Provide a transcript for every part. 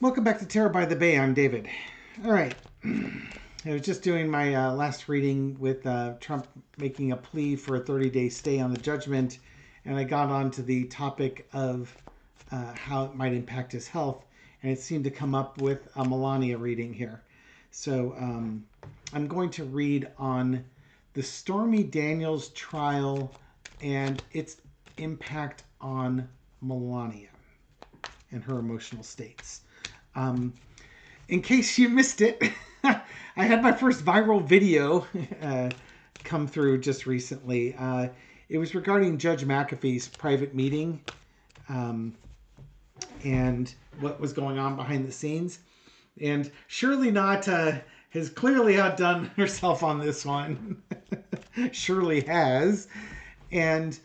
Welcome back to Terror by the Bay. I'm David. All right. I was just doing my last reading with Trump making a plea for a 30-day stay on the judgment, and I got on to the topic of how it might impact his health, and it seemed to come up with a Melania reading here. So I'm going to read on the Stormy Daniels trial and its impact on Melania and her emotional states. In case you missed it, I had my first viral video come through just recently. It was regarding Judge McAfee's private meeting and what was going on behind the scenes. And Shirley Not has clearly outdone herself on this one. Shirley has. And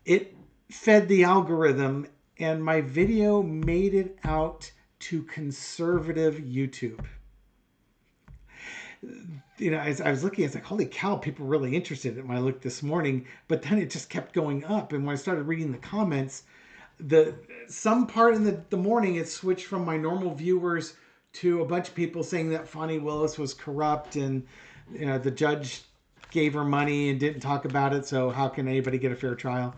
it fed the algorithm, and my video made it out to conservative YouTube. You know, as I was looking, it's like, holy cow, people are really interested in it when I looked this morning. But then it just kept going up. And when I started reading the comments, some part in the morning, it switched from my normal viewers to a bunch of people saying that Fani Willis was corrupt and, you know, the judge gave her money and didn't talk about it. So how can anybody get a fair trial?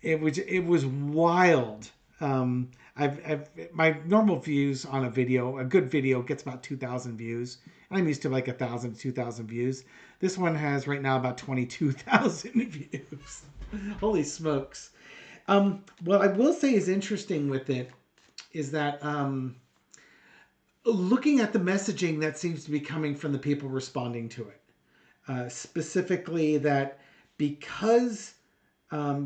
It was wild. My normal views on a video, a good video, gets about 2,000 views. I'm used to like 1,000 to 2,000 views. This one has right now about 22,000 views. Holy smokes. What I will say is interesting with it is that looking at the messaging that seems to be coming from the people responding to it, specifically that because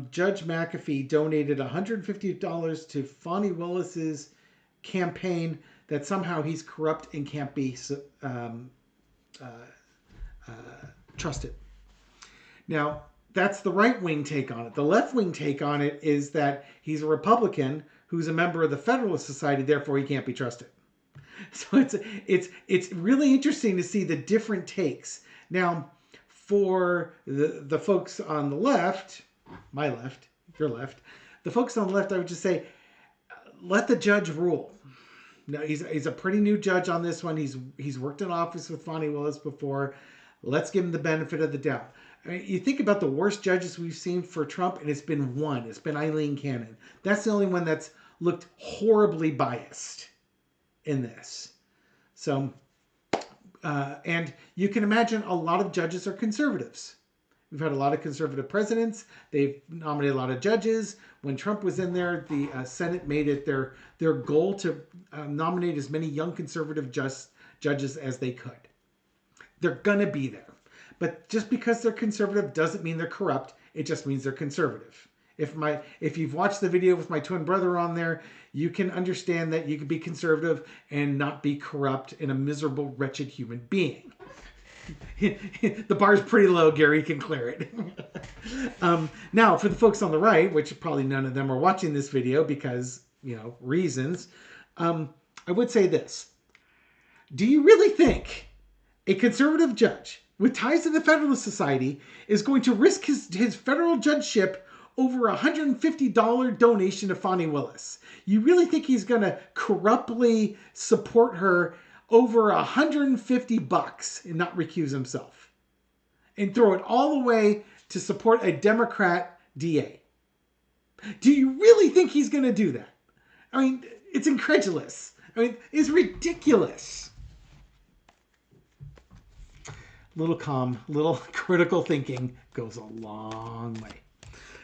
Judge McAfee donated $150 to Fani Willis's campaign, that somehow he's corrupt and can't be trusted. Now, that's the right-wing take on it. The left-wing take on it is that he's a Republican who's a member of the Federalist Society, therefore he can't be trusted. So it's really interesting to see the different takes. Now, for the folks on the left, my left, your left, the folks on the left, I would just say, let the judge rule. No, he's a pretty new judge on this one. He's worked in office with Fani Willis before. Let's give him the benefit of the doubt. I mean, you think about the worst judges we've seen for Trump, and it's been one. It's been Eileen Cannon. That's the only one that's looked horribly biased in this. So, and you can imagine a lot of judges are conservatives. We've had a lot of conservative presidents. They've nominated a lot of judges. When Trump was in there, the Senate made it their goal to nominate as many young conservative judges as they could. They're going to be there. But just because they're conservative doesn't mean they're corrupt. It just means they're conservative. If you've watched the video with my twin brother on there, you can understand that you can be conservative and not be corrupt and a miserable, wretched human being. The bar's pretty low, Gary can clear it. Now, for the folks on the right, which probably none of them are watching this video because, you know, reasons, I would say this. Do you really think a conservative judge with ties to the Federalist Society is going to risk his federal judgeship over a $150 donation to Fani Willis? You really think he's going to corruptly support her over $150 and not recuse himself and throw it all the way to support a Democrat DA? Do you really think he's going to do that? I mean, it's incredulous. I mean, it's ridiculous. Little calm, little critical thinking goes a long way.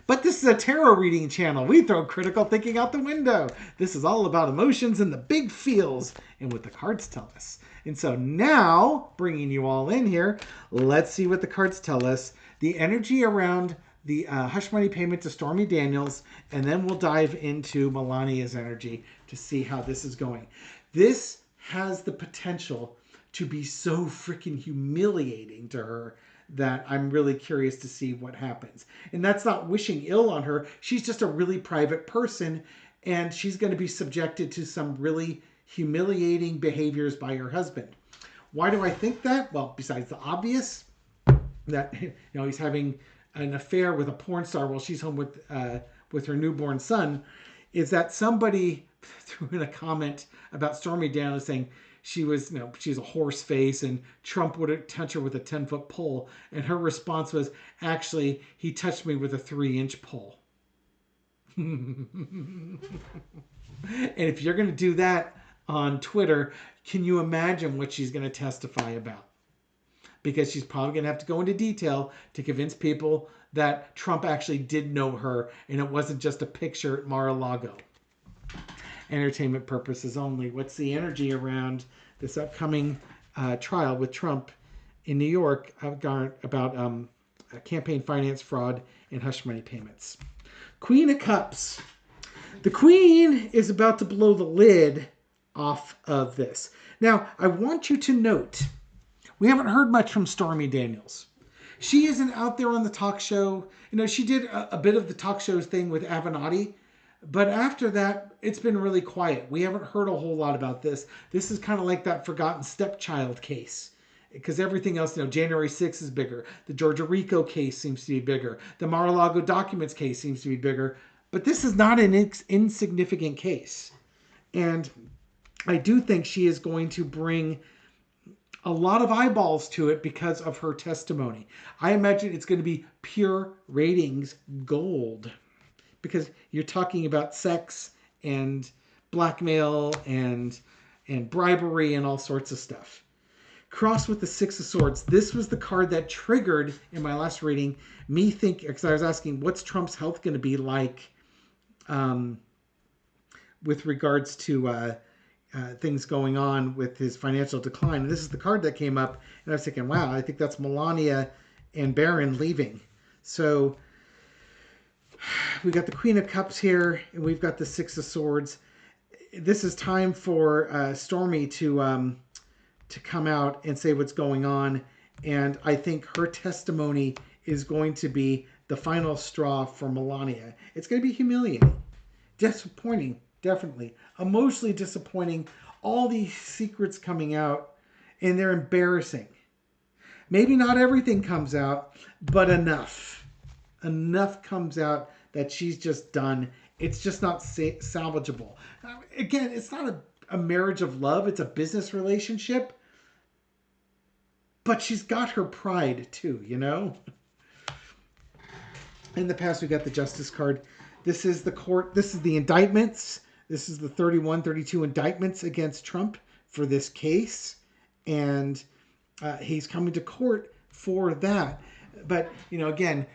But this is a tarot reading channel. We throw critical thinking out the window. This is all about emotions and the big feels and what the cards tell us. And so now, bringing you all in here, let's see what the cards tell us. The energy around the hush money payment to Stormy Daniels, and then we'll dive into Melania's energy to see how this is going. This has the potential to be so freaking humiliating to her that I'm really curious to see what happens. And that's not wishing ill on her. She's just a really private person, and she's going to be subjected to some really humiliating behaviors by her husband. Why do I think that? Well, besides the obvious, that, you know, he's having an affair with a porn star while she's home with her newborn son, is that somebody threw in a comment about Stormy Daniel saying she was, she's a horse face and Trump would touch her with a 10-foot pole. And her response was, actually, he touched me with a 3-inch pole. And if you're going to do that on Twitter, can you imagine what she's going to testify about? Because she's probably going to have to go into detail to convince people that Trump actually did know her and it wasn't just a picture at Mar-a-Lago. Entertainment purposes only. What's the energy around this upcoming trial with Trump in New York about campaign finance fraud and hush money payments? Queen of Cups. The Queen is about to blow the lid off of this. Now, I want you to note, we haven't heard much from Stormy Daniels. She isn't out there on the talk show. She did a bit of the talk shows thing with Avenatti, but after that, it's been really quiet. We haven't heard a whole lot about this. This is kind of like that forgotten stepchild case, because everything else, January 6th is bigger. The Georgia RICO case seems to be bigger. The Mar-a-Lago documents case seems to be bigger. But this is not an insignificant case. And I do think she is going to bring a lot of eyeballs to it because of her testimony. I imagine it's going to be pure ratings gold. Because you're talking about sex and blackmail and bribery and all sorts of stuff. Crossed with the Six of Swords. This was the card that triggered, in my last reading, me thinking, because I was asking, what's Trump's health going to be like with regards to things going on with his financial decline. And this is the card that came up, and I was thinking, wow, I think that's Melania and Barron leaving. So we got the Queen of Cups here, and we've got the Six of Swords. This is time for Stormy to come out and say what's going on, and I think her testimony is going to be the final straw for Melania. It's going to be humiliating, disappointing, definitely, emotionally disappointing. All these secrets coming out, and they're embarrassing. Maybe not everything comes out, but enough. Enough comes out that she's just done. It's just not salvageable. Again, it's not a marriage of love. It's a business relationship. But she's got her pride too, In the past, we got the Justice card. This is the court. This is the indictments. This is the 31, 32 indictments against Trump for this case. And he's coming to court for that. But, again,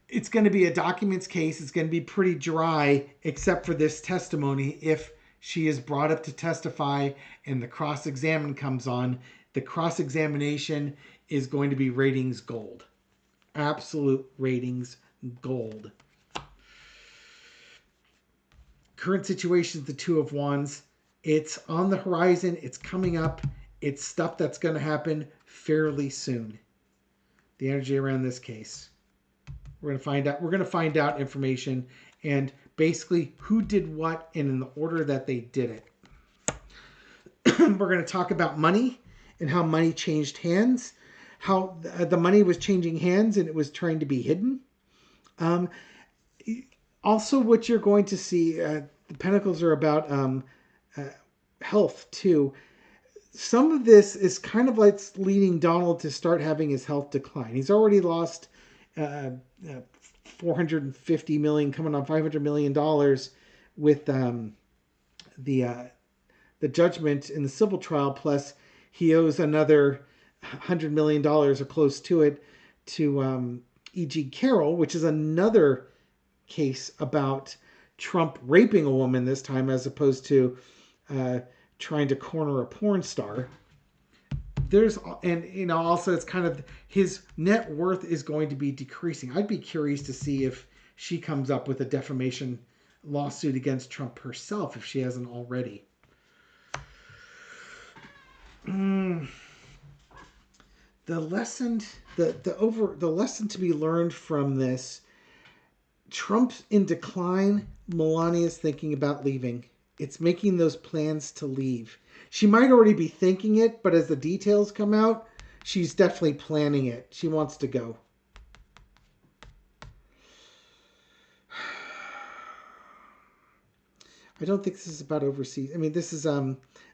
it's going to be a documents case. It's going to be pretty dry, except for this testimony. If she is brought up to testify and the cross-examine comes on, the cross-examination is going to be ratings gold. Absolute ratings gold. Current situation is the Two of Wands. It's on the horizon. It's coming up. It's stuff that's going to happen fairly soon. The energy around this case. We're going to find out. We're going to find out information and basically who did what and in the order that they did it. We're going to talk about money and how money changed hands. How the money was changing hands and it was trying to be hidden. Also, what you're going to see, the Pentacles are about health too. Some of this is kind of like leading Donald to start having his health decline. He's already lost $450 million, coming on $500 million with the judgment in the civil trial. Plus, he owes another $100 million or close to it to E.G. Carroll, which is another case about Trump raping a woman this time, as opposed to trying to corner a porn star. Also it's kind of his net worth is going to be decreasing. I'd be curious to see if she comes up with a defamation lawsuit against Trump herself, if she hasn't already. The lesson to be learned from this: Trump's in decline. Melania's thinking about leaving. It's making those plans to leave. She might already be thinking it, but as the details come out, she's definitely planning it. She wants to go. I don't think this is about overseas. I mean, this is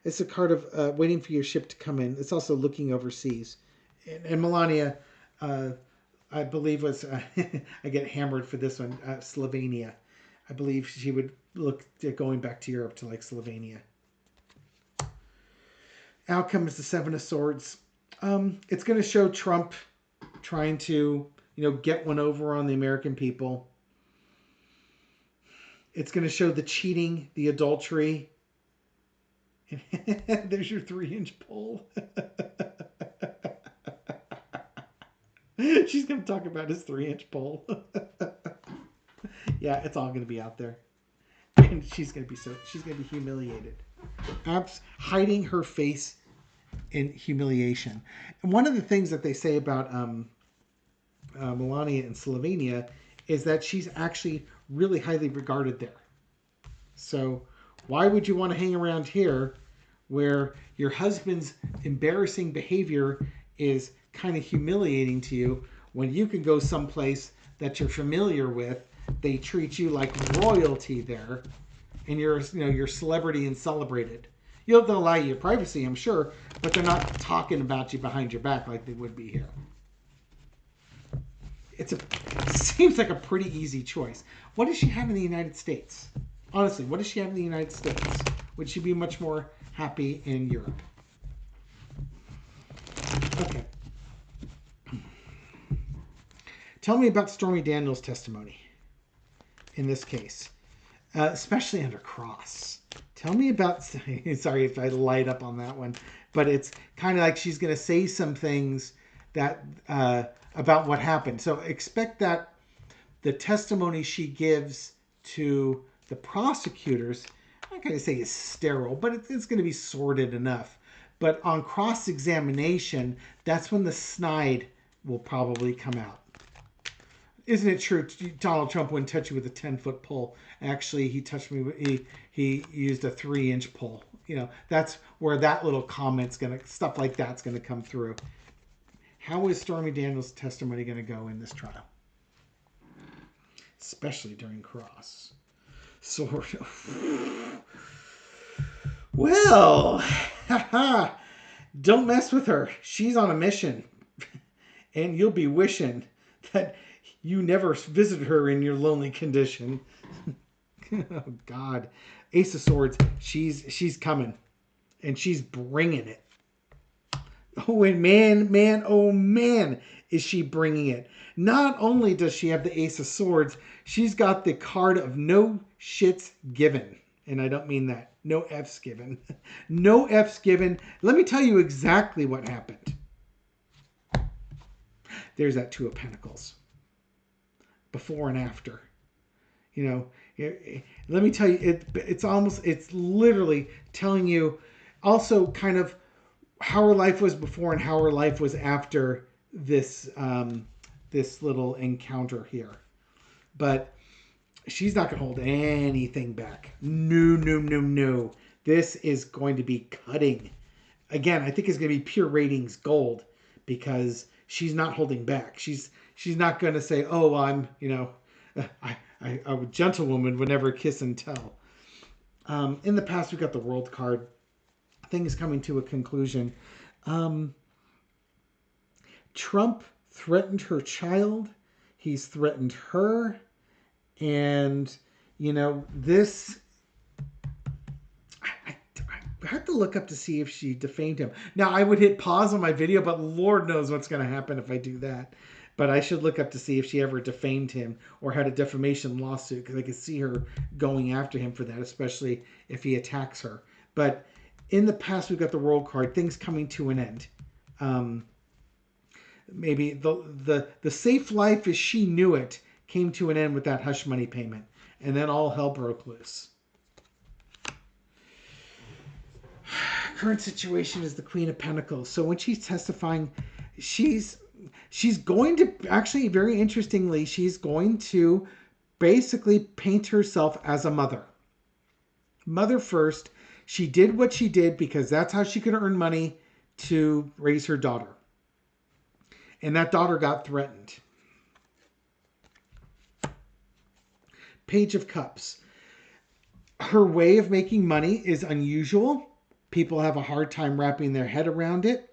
it's a card of waiting for your ship to come in. It's also looking overseas, and Melania, uh, I believe was I get hammered for this one. Slovenia, I believe she would look at going back to Europe to like Slovenia. Outcome is the Seven of Swords. It's going to show Trump trying to get one over on the American people. It's going to show the cheating, the adultery. There's your 3-inch pole. She's going to talk about his 3-inch pole. Yeah, it's all going to be out there. And she's going to be humiliated. Hiding her face in humiliation. And one of the things that they say about Melania in Slovenia is that she's actually really highly regarded there. So why would you want to hang around here where your husband's embarrassing behavior is kind of humiliating to you when you can go someplace that you're familiar with? They treat you like royalty there, and you're celebrity and celebrated. They'll allow you privacy, I'm sure, but they're not talking about you behind your back like they would be here. It seems like a pretty easy choice. What does she have in the United States? Honestly, what does she have in the United States? Would she be much more happy in Europe? Okay. Tell me about Stormy Daniel's testimony in this case, especially under cross. Tell me about, sorry if I light up on that one, but it's kind of like she's going to say some things that about what happened. So expect that the testimony she gives to the prosecutors, I'm not going to say is sterile, but it's going to be sordid enough. But on cross-examination, that's when the snide will probably come out. Isn't it true Donald Trump wouldn't touch you with a 10-foot pole? Actually, he touched me. He used a 3-inch pole. That's where that little comment's stuff like that's gonna come through. How is Stormy Daniels' testimony gonna go in this trial, especially during cross? Sort of. Well, don't mess with her. She's on a mission, and you'll be wishing that you never visited her in your lonely condition. Oh God, Ace of Swords. She's coming, and she's bringing it. Oh, and man, is she bringing it? Not only does she have the Ace of Swords, she's got the card of no shits given, and I don't mean that. No F's given. No F's given. Let me tell you exactly what happened. There's that Two of Pentacles. Before and after. Let me tell you, it's literally telling you also kind of how her life was before and how her life was after this this little encounter here. But she's not going to hold anything back. No. This is going to be cutting. Again, I think it's going to be pure ratings gold because she's not holding back. She's not going to say, "Oh, I'm, a gentlewoman would never kiss and tell." In the past, we got the World card. Things coming to a conclusion. Trump threatened her child. He's threatened her. And, this... I have to look up to see if she defamed him. Now, I would hit pause on my video, but Lord knows what's going to happen if I do that. But I should look up to see if she ever defamed him or had a defamation lawsuit, because I could see her going after him for that, especially if he attacks her. But in the past, we've got the World card, things coming to an end. Maybe the safe life as she knew it came to an end with that hush money payment. And then all hell broke loose. Current situation is the Queen of Pentacles. So when she's testifying, she's going to, actually very interestingly, she's going to basically paint herself as a mother. Mother first. She did what she did because that's how she could earn money to raise her daughter. And that daughter got threatened. Page of Cups. Her way of making money is unusual. People have a hard time wrapping their head around it.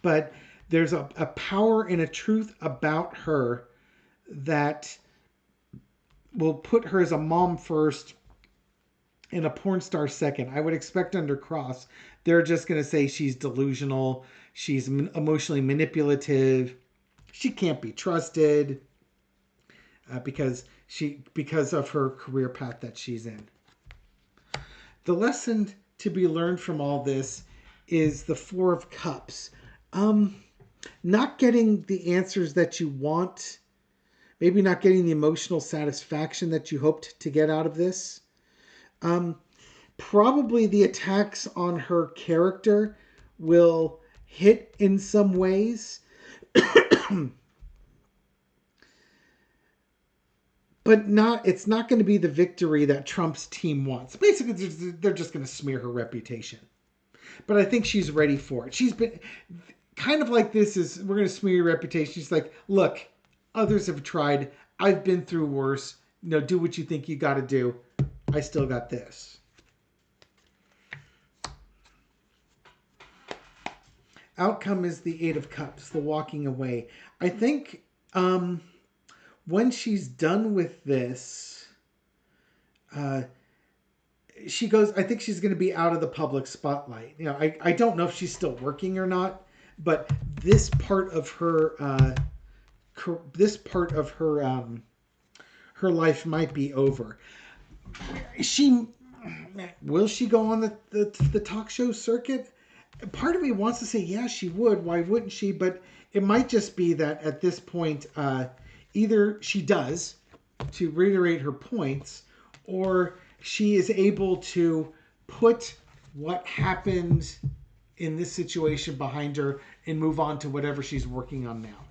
But there's a power and a truth about her that will put her as a mom first and a porn star second. I would expect under Cross, they're just going to say she's delusional, she's emotionally manipulative, she can't be trusted because of her career path that she's in. The lesson to be learned from all this is the Four of Cups. Not getting the answers that you want, maybe not getting the emotional satisfaction that you hoped to get out of this. Probably the attacks on her character will hit in some ways. But it's not going to be the victory that Trump's team wants. Basically, they're just going to smear her reputation. But I think she's ready for it. She's been kind of like this is, we're going to smear your reputation. She's like, look, others have tried. I've been through worse. Do what you think you got to do. I still got this. Outcome is the Eight of Cups, the walking away. I think when she's done with this, she goes, I think she's going to be out of the public spotlight. I don't know if she's still working or not, but this part of her, her life might be over. Will she go on the talk show circuit? Part of me wants to say, yeah, she would. Why wouldn't she? But it might just be that at this point, either she does, to reiterate her points, or she is able to put what happened in this situation behind her and move on to whatever she's working on now.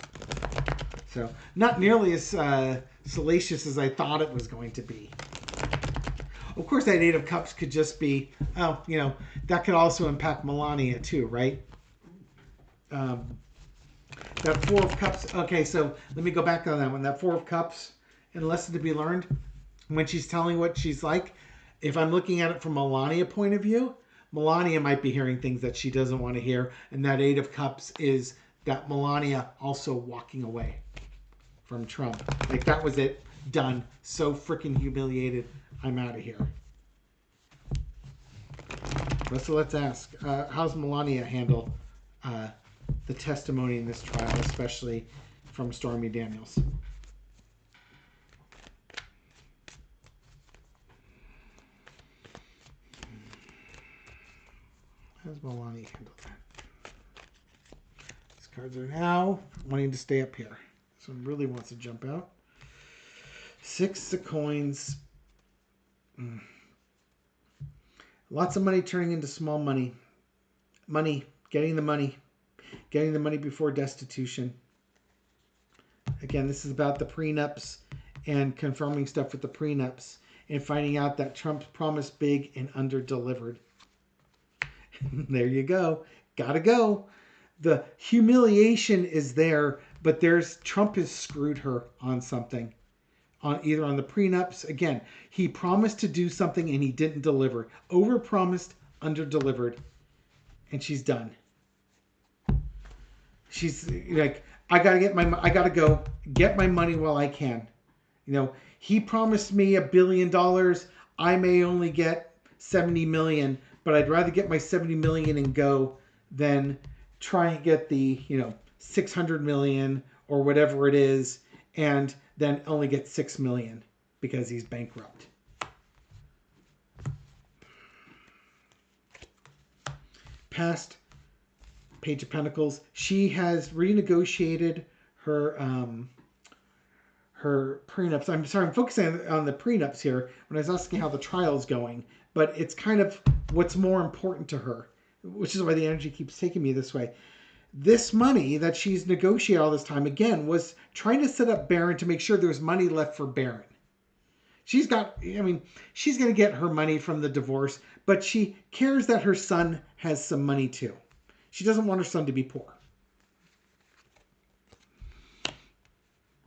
So not nearly as salacious as I thought it was going to be. Of course, that Eight of Cups could just be, that could also impact Melania too, right? That Four of Cups. Okay, so let me go back on that one. That Four of Cups, and lesson to be learned, when she's telling what she's like, if I'm looking at it from Melania point of view, Melania might be hearing things that she doesn't want to hear. And that Eight of Cups is that Melania also walking away from Trump. Like, that was it. Done. So freaking humiliated. I'm out of here. So let's ask, how's Melania handle the testimony in this trial, especially from Stormy Daniels? How's Melania handle that? These cards are now wanting to stay up here. This one really wants to jump out. Six of coins. Lots of money turning into small money. Getting the money before destitution. Again, this is about the prenups and confirming stuff with the prenups and finding out that Trump promised big and under-delivered. There you go. Gotta go. The humiliation is there, but Trump has screwed her on something. Either on the prenups. Again, he promised to do something and he didn't deliver. Over-promised, under-delivered. And she's done. She's like, I gotta go get my money while I can. He promised me $1 billion. I may only get 70 million, but I'd rather get my 70 million and go than try and get the, 600 million or whatever it is, and then only get 6 million because he's bankrupt. Past Page of Pentacles. She has renegotiated her prenups. I'm sorry, I'm focusing on the prenups here when I was asking how the trial's going, but it's kind of what's more important to her, which is why the energy keeps taking me this way. This money that she's negotiated all this time, again, was trying to set up Barron to make sure there's money left for Barron. She's going to get her money from the divorce, but she cares that her son has some money too. She doesn't want her son to be poor.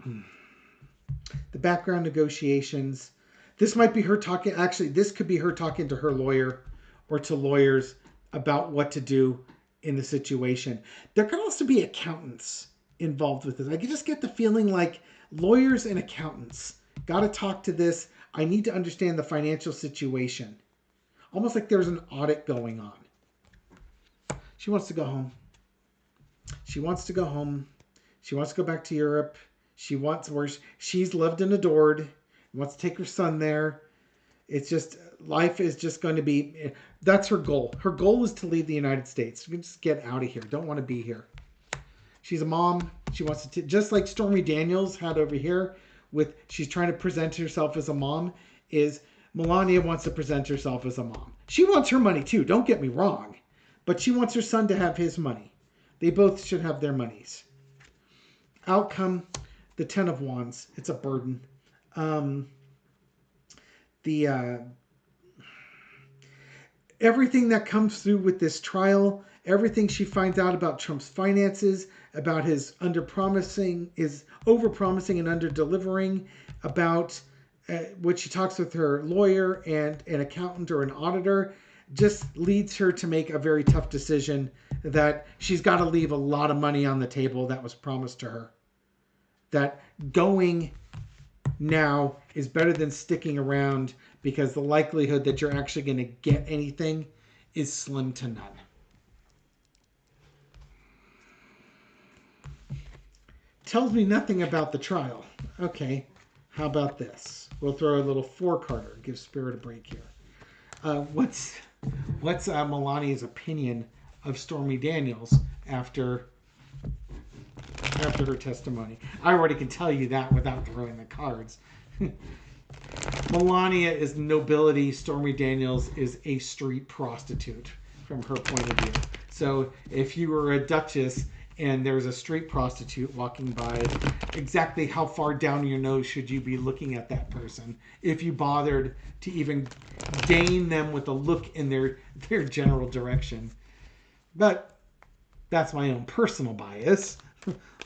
The background negotiations. This might be her talking. Actually, this could be her talking to her lawyer or to lawyers about what to do in the situation. There could also be accountants involved with this. I could just get the feeling like lawyers and accountants got to talk to this. I need to understand the financial situation. Almost like there's an audit going on. She wants to go home. She wants to go home. She wants to go back to Europe. She wants where she's loved and adored. Wants to take her son there. It's just, life is just going to be, that's her goal. Her goal is to leave the United States. Just get out of here. Don't want to be here. She's a mom. She wants to, just like Stormy Daniels had over here with, she's trying to present herself as a mom, is Melania wants to present herself as a mom. She wants her money too. Don't get me wrong. But she wants her son to have his money. They both should have their monies. Outcome, the Ten of Wands. It's a burden. Everything that comes through with this trial, everything she finds out about Trump's finances, about his over-promising and under-delivering, about what she talks with her lawyer and an accountant or an auditor, just leads her to make a very tough decision that she's got to leave a lot of money on the table that was promised to her. That going now is better than sticking around, because the likelihood that you're actually going to get anything is slim to none. Tells me nothing about the trial. Okay, how about this? We'll throw a little four-carder. Give Spirit a break here. What's Melania's opinion of Stormy Daniels after her testimony? I already can tell you that without throwing the cards. Melania is nobility. Stormy Daniels is a street prostitute from her point of view. So if you were a duchess and there's a street prostitute walking by, exactly how far down your nose should you be looking at that person if you bothered to even gain them with a look in their general direction? But that's my own personal bias.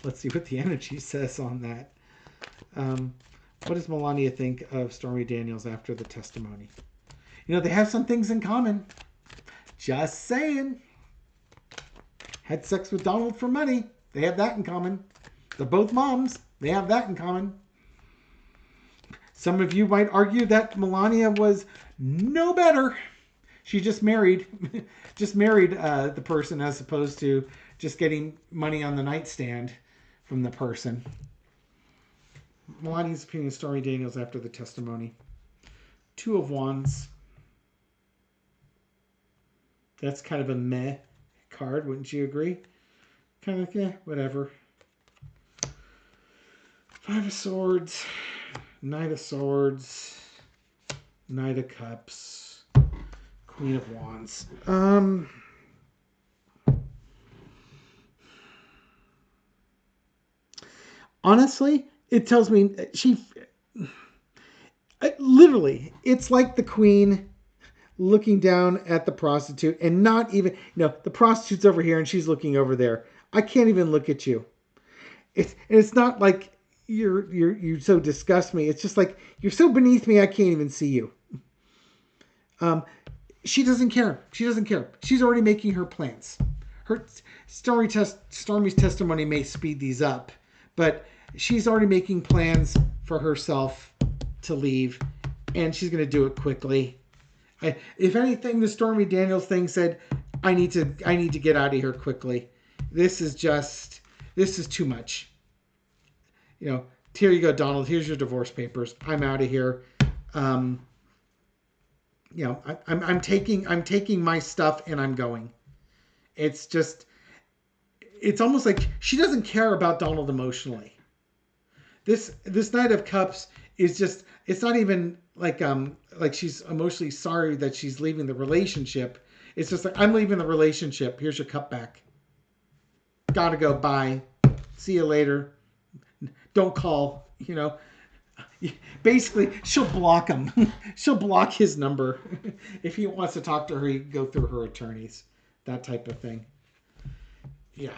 Let's see what the energy says on that. What does Melania think of Stormy Daniels after the testimony? You know, they have some things in common. Just saying. Had sex with Donald for money. They have that in common. They're both moms. They have that in common. Some of you might argue that Melania was no better. She just married the person, as opposed to just getting money on the nightstand from the person. Melania's opinion of Stormy Daniels after the testimony. Two of Wands. That's kind of a meh card, wouldn't you agree? Kind of, yeah, whatever. Five of Swords. Knight of Swords. Knight of Cups. Queen of Wands. Honestly, it tells me literally, it's like the queen looking down at the prostitute and not even, the prostitute's over here and she's looking over there. I can't even look at you. It's not like you so disgust me. It's just like, you're so beneath me, I can't even see you. She doesn't care. She doesn't care. She's already making her plans. Stormy's testimony may speed these up, but she's already making plans for herself to leave, and she's going to do it quickly. If anything, the Stormy Daniels thing said, I need to get out of here quickly. This is too much. Here you go, Donald. Here's your divorce papers. I'm out of here. I'm taking my stuff and I'm going. It's almost like she doesn't care about Donald emotionally. This Knight of Cups is just, it's not even like she's emotionally sorry that she's leaving the relationship. It's just like, I'm leaving the relationship. Here's your cup back. Gotta go. Bye. See you later. Don't call. Basically, she'll block him. She'll block his number. If he wants to talk to her, he can go through her attorneys. That type of thing. Yeah.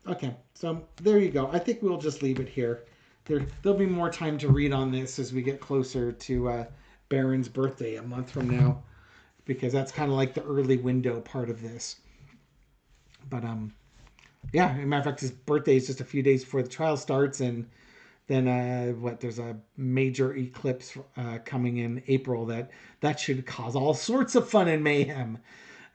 Okay. So there you go. I think we'll just leave it here. There'll be more time to read on this as we get closer to Barron's birthday a month from now, because that's kind of like the early window part of this. But yeah, as a matter of fact, his birthday is just a few days before the trial starts, and then there's a major eclipse coming in April that should cause all sorts of fun and mayhem.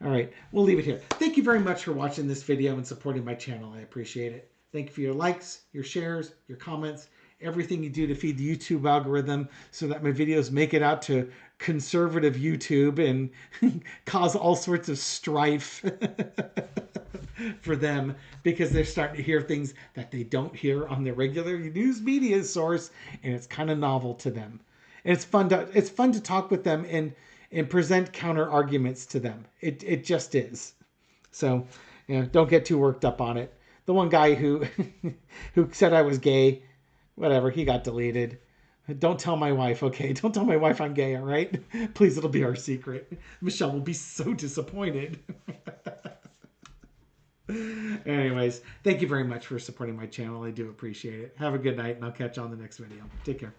All right, we'll leave it here. Thank you very much for watching this video and supporting my channel. I appreciate it. Thank you for your likes, your shares, your comments, everything you do to feed the YouTube algorithm so that my videos make it out to conservative YouTube and cause all sorts of strife for them, because they're starting to hear things that they don't hear on their regular news media source, and it's kind of novel to them. And it's fun to talk with them and present counter arguments to them. It just is. So, don't get too worked up on it. The one guy who who said I was gay, whatever, he got deleted. Don't tell my wife, okay? Don't tell my wife I'm gay, all right? Please, it'll be our secret. Michelle will be so disappointed. Anyways, thank you very much for supporting my channel. I do appreciate it. Have a good night, and I'll catch you on the next video. Take care.